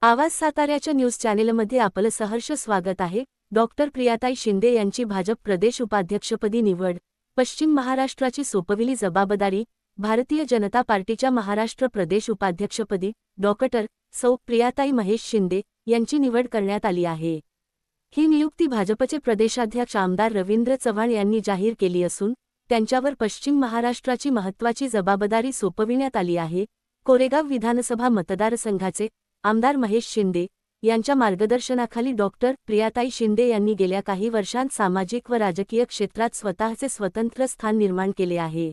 आवाज साताऱ्याच्या न्यूज चॅनेलमध्ये आपलं सहर्ष स्वागत आहे। डॉक्टर प्रियाताई शिंदे यांची भाजप प्रदेश उपाध्यक्षपदी निवड। पश्चिम महाराष्ट्राची सोपविली जबाबदारी। भारतीय जनता पार्टीच्या महाराष्ट्र प्रदेश उपाध्यक्षपदी डॉक्टर सौ प्रियाताई महेश शिंदे यांची निवड करण्यात आली आहे। ही नियुक्ती भाजपचे प्रदेशाध्यक्ष आमदार रवींद्र चव्हाण यांनी जाहीर केली असून त्यांच्यावर पश्चिम महाराष्ट्राची महत्त्वाची जबाबदारी सोपविण्यात आली आहे। कोरेगाव विधानसभा मतदारसंघाचे आमदार महेश शिंदे यांच्या मार्गदर्शनाखाली डॉक्टर प्रियाताई शिंदे यांनी गेल्या काही वर्षांत सामाजिक व राजकीय क्षेत्रात स्वतःचे स्वतंत्र स्थान निर्माण केले आहे।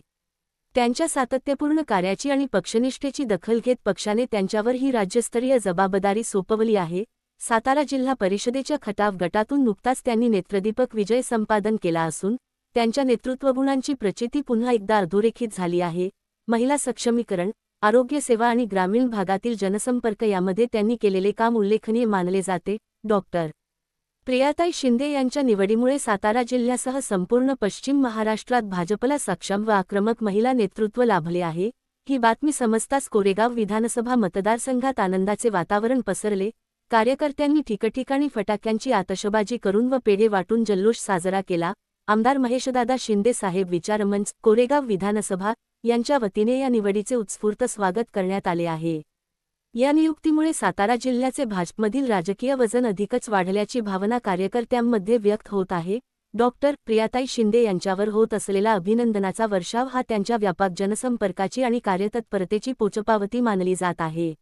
त्यांच्या सातत्यपूर्ण कार्याची आणि पक्षनिष्ठेची दखल घेत पक्षाने त्यांच्यावर ही राज्यस्तरीय जबाबदारी सोपवली आहे। सातारा जिल्हा परिषदेच्या खटाव गटातून नुकताच त्यांनी नेत्रदीपक विजय संपादन केला असून त्यांच्या नेतृत्वगुणांची प्रचिती पुन्हा एकदा अधोरेखित झाली आहे। महिला सक्षमीकरण, आरोग्य सेवा आणि ग्रामीण भागातील जनसंपर्क यामध्ये त्यांनी केलेले काम उल्लेखनीय मानले जाते। डॉक्टर प्रियाताई शिंदे यांच्या निवडीमुळे सातारा जिल्ह्यासह संपूर्ण पश्चिम महाराष्ट्रात भाजपला सक्षम व आक्रमक महिला नेतृत्व लाभले आहे। ही बातमी समजताच कोरेगाव विधानसभा मतदारसंघात आनंदाचे वातावरण पसरले। कार्यकर्त्यांनी ठिकठिकाणी फटाक्यांची आतषबाजी करून व पेढे वाटून जल्लोष साजरा केला। आमदार महेशदादा शिंदे साहेब विचारमंच कोरेगाव विधानसभा यांच्या वतीने या निवडीचे उत्स्फूर्त स्वागत करण्यात आले आहे। या नियुक्तीमुळे सातारा जिल्ह्याचे भाजपमधील राजकीय वजन अधिकच वाढल्याची भावना कार्यकर्त्यांमध्ये व्यक्त होत आहे। डॉक्टर प्रियाताई शिंदे यांच्यावर होत असलेला अभिनंदनाचा वर्षाव हा त्यांच्या व्यापक जनसंपर्काची आणि कार्यतत्परतेची पोचपावती मानली जात आहे।